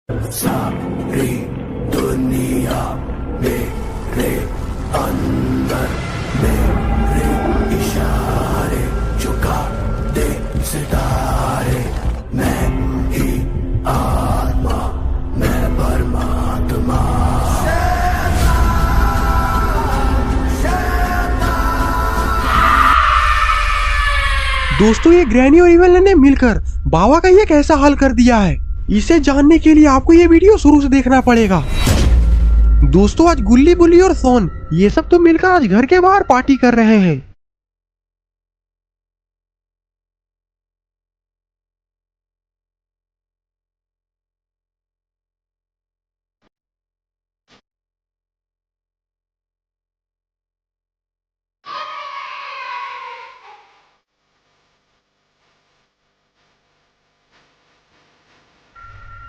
सारी दुनिया मेरे अंदर मेरे इशारे चुका दे सितारे। मैं ही आत्मा मैं परमात्मा। दोस्तों, ये ग्रैनी और इवल ने मिलकर बाबा का ये कैसा हाल कर दिया है, इसे जानने के लिए आपको ये वीडियो शुरू से देखना पड़ेगा। दोस्तों, आज गुल्ली बुल्ली और सोन ये सब तो मिलकर आज घर के बाहर पार्टी कर रहे हैं।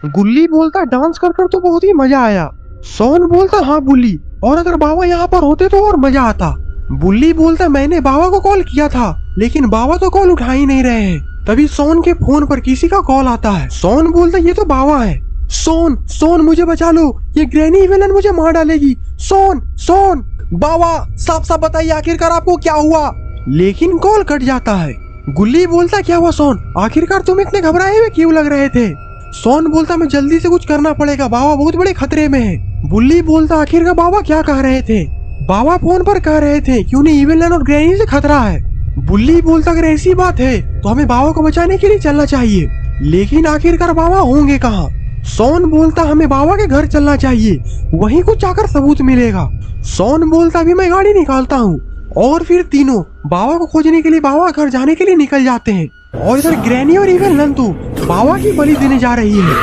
गुल्ली बोलता डांस कर कर तो बहुत ही मजा आया। सोन बोलता हाँ बुल्ली, और अगर बाबा यहाँ पर होते तो और मजा आता। बुल्ली बोलता मैंने बाबा को कॉल किया था लेकिन बाबा तो कॉल उठा ही नहीं रहे हैं। तभी सोन के फोन पर किसी का कॉल आता है। सोन बोलता ये तो बाबा है। सोन सोन मुझे बचा लो, ये ग्रैनी विलन मुझे मार डालेगी। सोन सोन बाबा साफ साफ बताइए आखिरकार आपको क्या हुआ। लेकिन कॉल कट जाता है। गुल्ली बोलता क्या हुआ सोन, आखिरकार तुम इतने घबराए हुए क्यों लग रहे थे। सोन बोलता मैं जल्दी से कुछ करना पड़ेगा, बाबा बहुत बड़े खतरे में है। बुल्ली बोलता आखिरकार बाबा क्या कह रहे थे। बाबा फोन पर कह रहे थे कि उन्हें इविलन और ग्रैनी से खतरा है। बुल्ली बोलता अगर ऐसी बात है तो हमें बाबा को बचाने के लिए चलना चाहिए, लेकिन आखिरकार बाबा होंगे कहाँ। सोन बोलता हमें बाबा के घर चलना चाहिए, वहीं कुछ जाकर सबूत मिलेगा। सोन बोलता अभी मैं गाड़ी निकालता हूँ, और फिर तीनों बाबा को खोजने के लिए बाबा घर जाने के लिए निकल जाते हैं। और इधर ग्रैनी और इवल नंतु बाबा की बलि देने जा रही है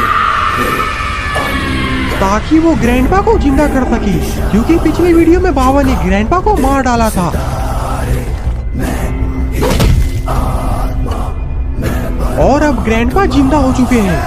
ताकि वो ग्रैंडपा को जिंदा कर सके, क्योंकि पिछले वीडियो में बाबा ने ग्रैंडपा को मार डाला था। और अब ग्रैंडपा जिंदा हो चुके हैं।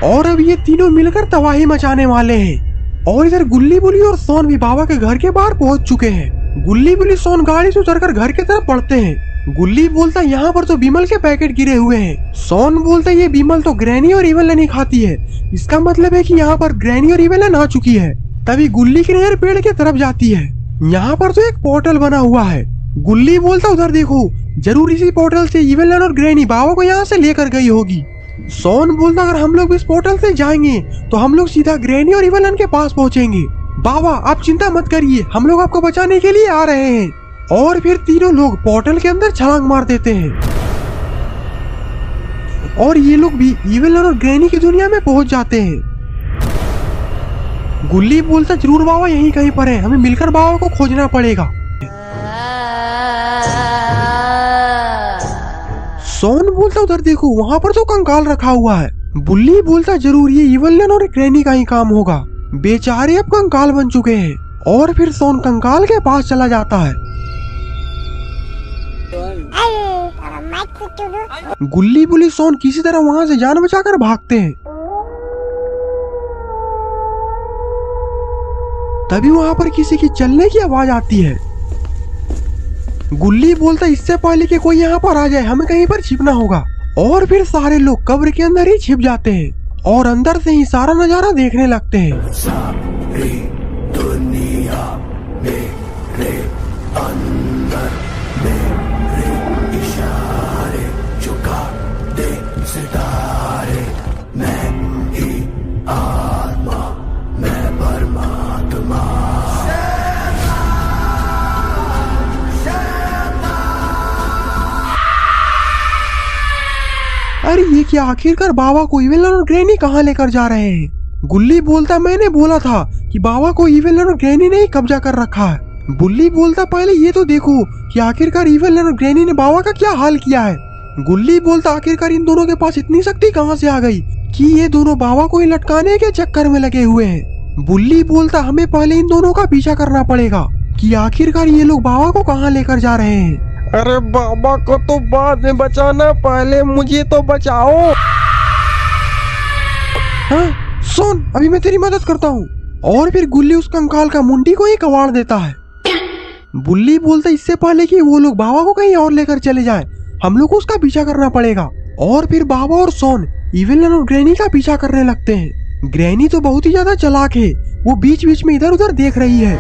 और अब ये तीनों मिलकर तबाही मचाने वाले हैं। और इधर गुल्ली बुली और सोन भी बाबा के घर के बाहर पहुंच चुके हैं। गुल्ली बुली सोन गाड़ी से उतरकर घर की तरफ बढ़ते हैं। गुल्ली बोलता यहाँ पर तो बिमल के पैकेट गिरे हुए हैं। सोन बोलता ये बिमल तो ग्रैनी और इवलन ही खाती है, इसका मतलब है कि यहाँ पर ग्रैनी और इवलन आ चुकी है। तभी गुल्ली की नजर पेड़ की तरफ जाती है। यहाँ पर तो एक पोर्टल बना हुआ है। गुल्ली बोलता उधर देखो, जरूर इसी पोर्टल से इवलन और ग्रैनी बाबा को यहाँ से लेकर गई होगी। सोन बोलता अगर हम लोग इस पोर्टल से जाएंगे तो हम लोग सीधा ग्रैनी और इवलन के पास पहुंचेंगे। बाबा आप चिंता मत करिए, हम लोग आपको बचाने के लिए आ रहे हैं। और फिर तीनों लोग पोर्टल के अंदर छलांग मार देते हैं और ये लोग भी इवलन और ग्रैनी की दुनिया में पहुंच जाते हैं। गुल्ली बोलता जरूर बाबा यहीं कहीं पर है, हमें मिलकर बाबा को खोजना पड़ेगा। सोन बोलता उधर देखो, वहाँ पर तो कंकाल रखा हुआ है। बुल्ली बोलता जरूर ये इवलन और ग्रैनी का ही काम होगा, बेचारे अब कंकाल बन चुके हैं। और फिर सोन कंकाल के पास चला जाता है। गुल्ली बुली सोन किसी तरह वहाँ से जान बचाकर भागते हैं। तभी वहाँ पर किसी की चलने की आवाज आती है। गुल्ली बोलता इससे पहले कि कोई यहाँ पर आ जाए हमें कहीं पर छिपना होगा। और फिर सारे लोग कब्र के अंदर ही छिप जाते हैं और अंदर से ही सारा नजारा देखने लगते हैं। सारी दुनिया मेरे अंदर मेरे इशारे चुका दे सितारे। मैं ही आत्मा मैं परमात्मा। अरे ये क्या, आखिरकार बाबा को इवलन और ग्रैनी कहाँ लेकर जा रहे हैं। गुल्ली बोलता मैंने बोला था कि बाबा को इवलन और ग्रैनी ने ही कब्जा कर रखा है। बुल्ली बोलता पहले ये तो देखो कि आखिरकार इवलन और ग्रैनी ने बाबा का क्या हाल किया है। गुल्ली बोलता आखिरकार इन दोनों के पास इतनी शक्ति कहाँ से आ गई कि ये दोनों बाबा को ही लटकाने के चक्कर में लगे हुए हैं। बुल्ली बोलता हमें पहले इन दोनों का पीछा करना पड़ेगा कि आखिरकार ये लोग बाबा को कहाँ लेकर जा रहे हैं। अरे बाबा को तो बाद में बचाना, पहले मुझे तो बचाओ। हाँ सुन, अभी मैं तेरी मदद करता हूँ। और फिर गुल्ली उस कंकाल का मुंडी को ही कबाड़ देता है। बुल्ली बोलता इससे पहले कि वो लोग बाबा को कहीं और लेकर चले जाएं, हम लोग को उसका पीछा करना पड़ेगा। और फिर बाबा और सोन इवेलन और ग्रैनी का पीछा करने लगते हैं। ग्रैनी तो बहुत ही ज्यादा चालाक है, वो बीच बीच में इधर उधर देख रही है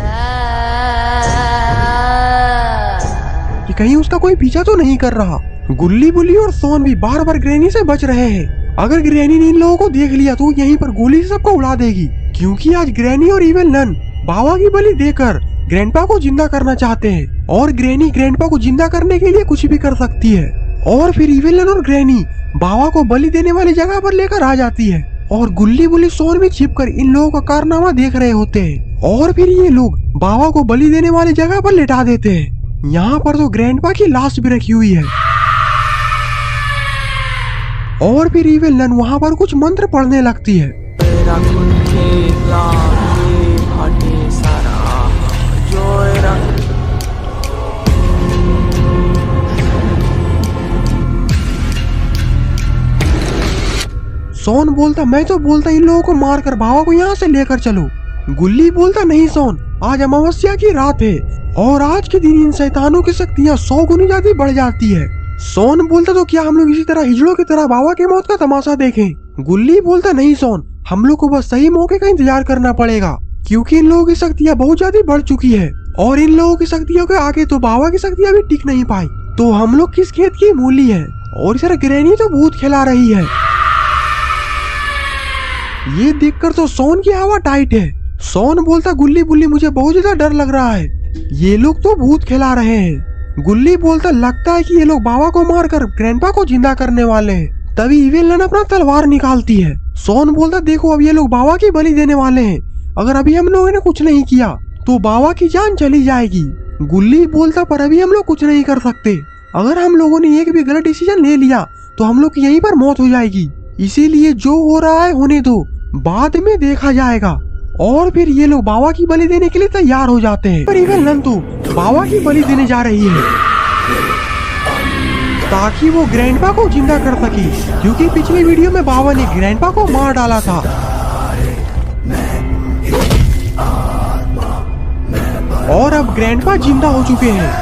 कि कहीं उसका कोई पीछा तो नहीं कर रहा। गुल्ली बुल्ली और सोन भी बार बार ग्रैनी से बच रहे हैं। अगर ग्रैनी ने इन लोगों को देख लिया तो यहीं पर गोली से सबको उड़ा देगी, क्योंकि आज ग्रैनी और इवेलन बाबा की बलि देकर ग्रैंडपा को जिंदा करना चाहते हैं और ग्रैनी ग्रैंडपा को जिंदा करने के लिए कुछ भी कर सकती है। और फिर इवेलन और ग्रैनी बाबा को बलि देने वाली जगह पर लेकर आ जाती है और गुल्ली बुल्ली सोन भी छिपकर इन लोगों का कारनामा देख रहे होते हैं। और फिर ये लोग बाबा को बलि देने वाली जगह पर लेटा देते हैं। यहाँ पर तो ग्रैंडपा की लाश भी रखी हुई है। और फिर इवेलन वहाँ पर कुछ मंत्र पढ़ने लगती है। सोन बोलता मैं तो बोलता इन लोगों को मारकर बाबा को यहाँ से लेकर चलो। गुल्ली बोलता नहीं सोन, आज अमावस्या की रात है और आज के दिन इन शैतानों की शक्तियाँ 100 गुनी ज्यादा बढ़ जाती है। सोन बोलता तो क्या हम लोग इसी तरह हिजड़ों की तरह बाबा की मौत का तमाशा देखें। गुल्ली बोलता नहीं सोन, हम लोग को बस सही मौके का इंतजार करना पड़ेगा, क्योंकि इन लोगों की शक्तियाँ बहुत ज्यादा बढ़ चुकी है और इन लोगों की शक्तियों के आगे तो बाबा की शक्तियाँ भी टिक नहीं पाई। तो हम लोग किस खेत की मूली है। और इधर ग्रैनी तो भूत खिला रही है। ये देखकर तो सोन की हवा टाइट है। सोन बोलता गुल्ली बुल्ली मुझे बहुत ज्यादा डर लग रहा है, ये लोग तो भूत खिला रहे हैं। गुल्ली बोलता लगता है कि ये लोग बाबा को मारकर ग्रैंडपा को जिंदा करने वाले हैं। तभी इवेलन अपना तलवार निकालती है। सोन बोलता देखो अब ये लोग बाबा की बलि देने वाले हैं, अगर अभी हम लोगों ने कुछ नहीं किया तो बाबा की जान चली जाएगी। गुल्ली बोलता पर अभी हम लोग कुछ नहीं कर सकते, अगर हम लोगों ने एक भी गलत डिसीजन ले लिया तो हम लोग की यहीं पर मौत हो जाएगी, इसीलिए जो हो रहा है होने दो, बाद में देखा जाएगा। और फिर ये लोग बाबा की बलि देने के लिए तैयार हो जाते हैं। पर इवेलन तो बाबा की बलि देने जा रही है ताकि वो ग्रैंडपा को जिंदा कर सके, क्योंकि पिछले वीडियो में बाबा ने ग्रैंडपा को मार डाला था। और अब ग्रैंडपा जिंदा हो चुके हैं।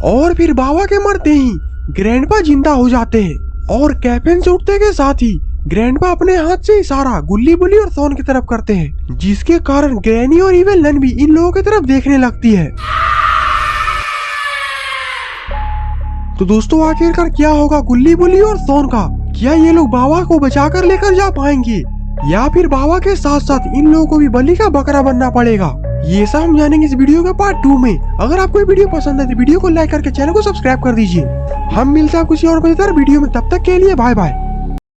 और फिर बाबा के मरते ही ग्रैंडपा जिंदा हो जाते हैं और कैफिन से उठते के साथ ही ग्रैंडपा अपने हाथ से इशारा गुल्ली बुल्ली और सोन की तरफ करते हैं, जिसके कारण ग्रैनी और इवेलन भी इन लोगों की तरफ देखने लगती है। तो दोस्तों आखिरकार क्या होगा गुल्ली बुल्ली और सोन का? क्या ये लोग बाबा को बचाकर लेकर जा पाएंगे या फिर बाबा के साथ साथ इन लोगों को भी बलि का बकरा बनना पड़ेगा? ये सब हम जानेंगे इस वीडियो के पार्ट 2 में। अगर आपको ये वीडियो पसंद है तो वीडियो को लाइक करके चैनल को सब्सक्राइब कर दीजिए। हम मिलते हैं किसी और मजेदार वीडियो में, तब तक के लिए बाय बाय।